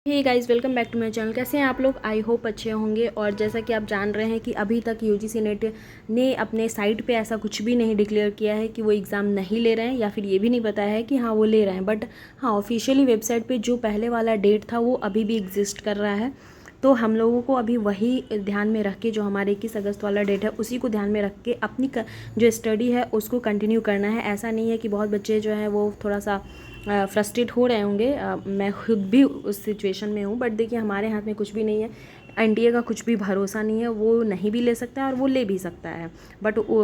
Hey guys, welcome back to my channel. कैसे हैं आप लोग? आई होप अच्छे होंगे। और जैसा कि आप जान रहे हैं कि अभी तक यूजीसी नेट ने अपने साइट पे ऐसा कुछ भी नहीं डिक्लेयर किया है कि वो एग्ज़ाम नहीं ले रहे हैं, या फिर ये भी नहीं बताया है कि हाँ वो ले रहे हैं। बट हाँ, ऑफिशियली वेबसाइट पे जो पहले वाला डेट था वो अभी भी एग्जिस्ट कर रहा है। तो हम लोगों को अभी वही ध्यान में रख के, जो हमारे 21 अगस्त वाला डेट है उसी को ध्यान में रख के अपनी जो स्टडी है उसको कंटिन्यू करना है। ऐसा नहीं है कि बहुत बच्चे जो हैं वो थोड़ा सा फ्रस्ट्रेट हो रहे होंगे। मैं खुद भी उस सिचुएशन में हूँ। बट देखिए, हमारे हाथ में कुछ भी नहीं है। एनडीए का कुछ भी भरोसा नहीं है, वो नहीं भी ले सकता है और वो ले भी सकता है। बट वो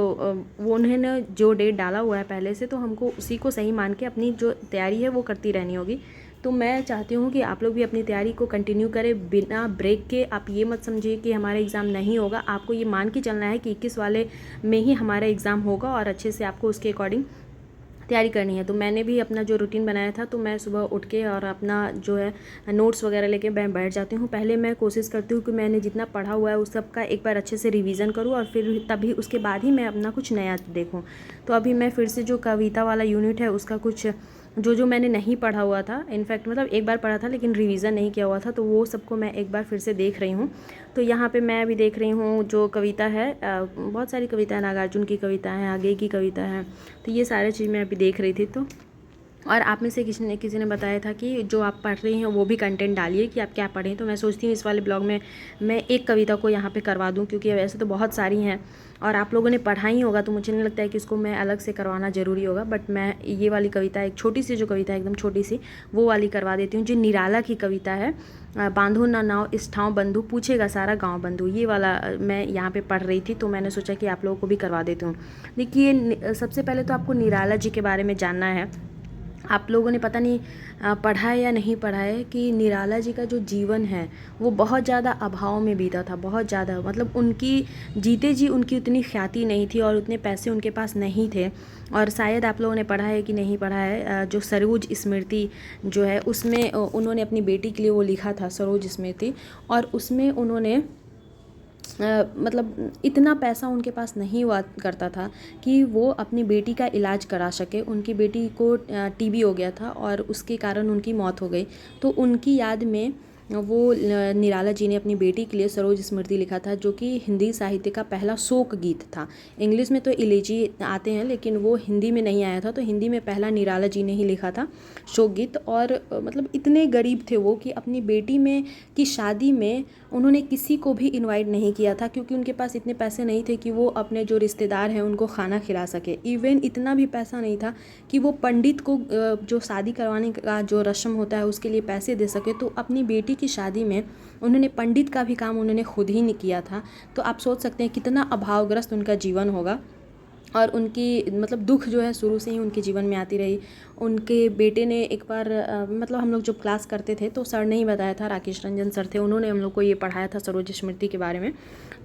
उन्होंने जो डेट डाला हुआ है पहले से, तो हमको उसी को सही मान के अपनी जो तैयारी है वो करती रहनी होगी। तो मैं चाहती हूँ कि आप लोग भी अपनी तैयारी को कंटिन्यू करें बिना ब्रेक के। आप ये मत समझिए कि हमारा एग्ज़ाम नहीं होगा। आपको ये मान के चलना है कि 21 वाले में ही हमारा एग्ज़ाम होगा और अच्छे से आपको उसके अकॉर्डिंग तैयारी करनी है। तो मैंने भी अपना जो रूटीन बनाया था, तो मैं सुबह उठ के और अपना जो है नोट्स वगैरह लेके मैं बैठ जाती हूँ। पहले मैं कोशिश करती हूँ कि मैंने जितना पढ़ा हुआ है उस सब का एक बार अच्छे से रिवीजन करूँ, और फिर तभी उसके बाद ही मैं अपना कुछ नया देखूँ। तो अभी मैं फिर से जो कविता वाला यूनिट है उसका कुछ जो मैंने नहीं पढ़ा हुआ था, इनफैक्ट मतलब एक बार पढ़ा था लेकिन रिवीजन नहीं किया हुआ था, तो वो सबको मैं एक बार फिर से देख रही हूँ। तो यहाँ पे मैं अभी देख रही हूँ जो कविता है, बहुत सारी कविता है, नागार्जुन की कविता है, आगे की कविता है। तो ये सारी चीज़ मैं अभी देख रही थी। तो और आप में से किसी ने बताया था कि जो आप पढ़ रही हैं वो भी कंटेंट डालिए कि आप क्या पढ़ें। तो मैं सोचती हूँ इस वाले ब्लॉग में मैं एक कविता को यहाँ पे करवा दूँ, क्योंकि वैसे तो बहुत सारी हैं और आप लोगों ने पढ़ा ही होगा, तो मुझे नहीं लगता है कि इसको मैं अलग से करवाना ज़रूरी होगा। बट मैं ये वाली कविता, एक छोटी सी जो कविता है एकदम छोटी सी, वो वाली करवा देती हूँ, जो निराला की कविता है। बांधो ना नाव इस ठाव बंधु, पूछेगा सारा गाँव बंधु। ये वाला मैं यहाँ पर पढ़ रही थी, तो मैंने सोचा कि आप लोगों को भी करवा देती हूँ। देखिए, सबसे पहले तो आपको निराला जी के बारे में जानना है। आप लोगों ने पता नहीं पढ़ा है या नहीं पढ़ा है कि निराला जी का जो जीवन है वो बहुत ज़्यादा अभाव में बीता था, बहुत ज़्यादा। मतलब उनकी जीते जी उनकी उतनी ख्याति नहीं थी और उतने पैसे उनके पास नहीं थे। और शायद आप लोगों ने पढ़ा है कि नहीं पढ़ा है, जो सरोज स्मृति जो है उसमें उन्होंने अपनी बेटी के लिए वो लिखा था, सरोज स्मृति। और उसमें उन्होंने मतलब इतना पैसा उनके पास नहीं हुआ करता था कि वो अपनी बेटी का इलाज करा सके। उनकी बेटी को टीबी हो गया था और उसके कारण उनकी मौत हो गई। तो उनकी याद में वो निराला जी ने अपनी बेटी के लिए सरोज स्मृति लिखा था, जो कि हिंदी साहित्य का पहला शोक गीत था। इंग्लिश में तो इलेजी आते हैं लेकिन वो हिंदी में नहीं आया था, तो हिंदी में पहला निराला जी ने ही लिखा था शोक गीत। और मतलब इतने गरीब थे वो कि अपनी बेटी में की शादी में उन्होंने किसी को भी इनवाइट नहीं किया था, क्योंकि उनके पास इतने पैसे नहीं थे कि वो अपने जो रिश्तेदार हैं उनको खाना खिला सके। इवन इतना भी पैसा नहीं था कि वो पंडित को जो शादी करवाने का जो रस्म होता है उसके लिए पैसे दे सके। तो अपनी बेटी की शादी में उन्होंने पंडित का भी काम उन्होंने खुद ही नहीं किया था। तो आप सोच सकते हैं कितना अभावग्रस्त उनका जीवन होगा। और उनकी मतलब दुख जो है शुरू से ही उनके जीवन में आती रही। उनके बेटे ने एक बार मतलब हम लोग जब क्लास करते थे तो सर ने ही बताया था, राकेश रंजन सर थे, उन्होंने हम लोग को ये पढ़ाया था सरोज स्मृति के बारे में।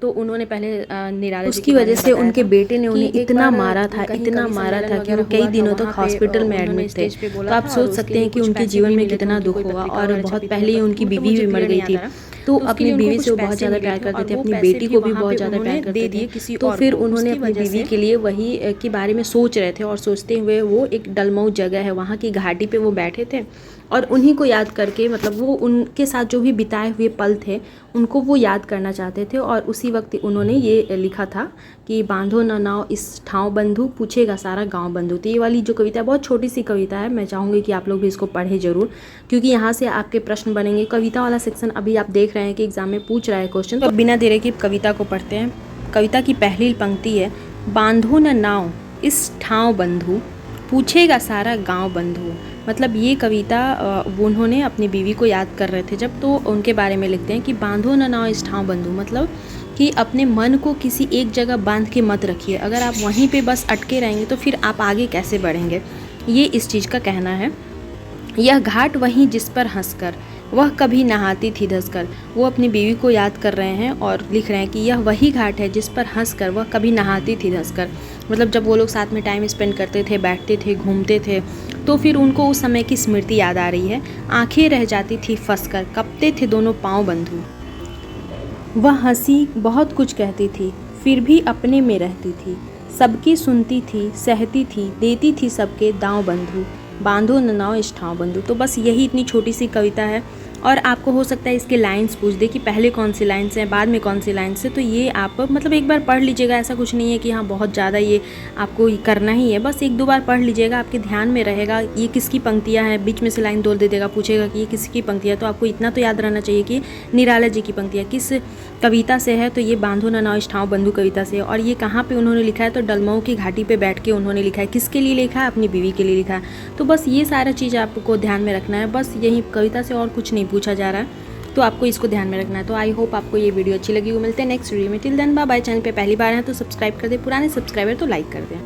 तो उन्होंने पहले निराला जी की वजह से उनके बेटे ने उन्हें इतना मारा था, इतना मारा था कि वो कई दिनों तक हॉस्पिटल में एडमिट थे। तो आप सोच सकते हैं कि उनके जीवन में कितना दुख होगा। और बहुत पहले ही उनकी बीवी भी मर गई थी। तो अपनी बीवी से वो बहुत ज़्यादा प्यार करते थे, अपनी बेटी को भी बहुत ज़्यादा प्यार करते थे। तो फिर उन्होंने अपनी बीवी के लिए वही के बारे में सोच रहे थे, और सोचते हुए वो एक डलमऊ जगह है वहाँ की घाटी पे वो बैठे थे और उन्हीं को याद करके, मतलब वो उनके साथ जो भी बिताए हुए पल थे उनको वो याद करना चाहते थे। और उसी वक्त उन्होंने ये लिखा था कि बांधो न नाव इस ठाव बंधु, पूछेगा सारा गांव बंधु। तो ये वाली जो कविता है बहुत छोटी सी कविता है, मैं चाहूँगी कि आप लोग भी इसको पढ़ें ज़रूर, क्योंकि यहाँ से आपके प्रश्न बनेंगे। कविता वाला सेक्शन अभी आप देख रहे हैं कि एग्जाम में पूछ रहा है क्वेश्चन। तो बिना देरी के कविता को पढ़ते हैं। कविता की पहली पंक्ति है, बांधो न नाव इस ठाव बंधु, पूछेगा सारा गांव बंधु। मतलब ये कविता उन्होंने अपनी बीवी को याद कर रहे थे जब, तो उनके बारे में लिखते हैं कि बांधो न नाव इस ठाव बंधु, मतलब कि अपने मन को किसी एक जगह बांध के मत रखिए। अगर आप वहीं पे बस अटके रहेंगे तो फिर आप आगे कैसे बढ़ेंगे, ये इस चीज़ का कहना है। यह घाट वहीं जिस पर हंसकर वह कभी नहाती थी धंसकर। वो अपनी बीवी को याद कर रहे हैं और लिख रहे हैं कि यह वही घाट है जिस पर हंसकर वह कभी नहाती थी धंसकर। मतलब जब वो लोग साथ में टाइम स्पेंड करते थे, बैठते थे, घूमते थे, तो फिर उनको उस समय की स्मृति याद आ रही है। आंखें रह जाती थी फंसकर, कपते थे दोनों पाँव बंधु। वह हंसी बहुत कुछ कहती थी, फिर भी अपने में रहती थी। सबकी सुनती थी, सहती थी, देती थी सबके दांव बंधु। बांधो न नाव इस ठाव बंधु। तो बस यही इतनी छोटी सी कविता है। और आपको हो सकता है इसके लाइन्स पूछ दे कि पहले कौन सी लाइन्स हैं, बाद में कौन सी लाइन्स है। तो ये आप मतलब एक बार पढ़ लीजिएगा, ऐसा कुछ नहीं है कि हाँ बहुत ज़्यादा ये आपको करना ही है, बस 1-2 बार पढ़ लीजिएगा, आपके ध्यान में रहेगा ये किसकी पंक्तियाँ हैं। बीच में से लाइन बोल दे देगा, पूछेगा कि ये किसकी पंक्तियाँ, तो आपको इतना तो याद रहना चाहिए कि निराला जी की पंक्तियाँ किस कविता से है। तो ये बांधो ना नाव ठाव बंधु कविता से, और ये कहाँ पे उन्होंने लिखा है, तो डलमऊ की घाटी पे बैठ के उन्होंने लिखा है। किसके लिए लिखा है, अपनी बीवी के लिए लिखा है। तो बस ये सारा चीज़ आपको ध्यान में रखना है, बस यही कविता से और कुछ नहीं पूछा जा रहा है, तो आपको इसको ध्यान में रखना है। तो आई होप आपको ये वीडियो अच्छी लगी। वो मिलते हैं नेक्स्ट वीडियो में। Till then bye bye. Channel पे पहली बार हैं तो सब्सक्राइब कर दें, पुराने सब्सक्राइबर तो लाइक कर दें।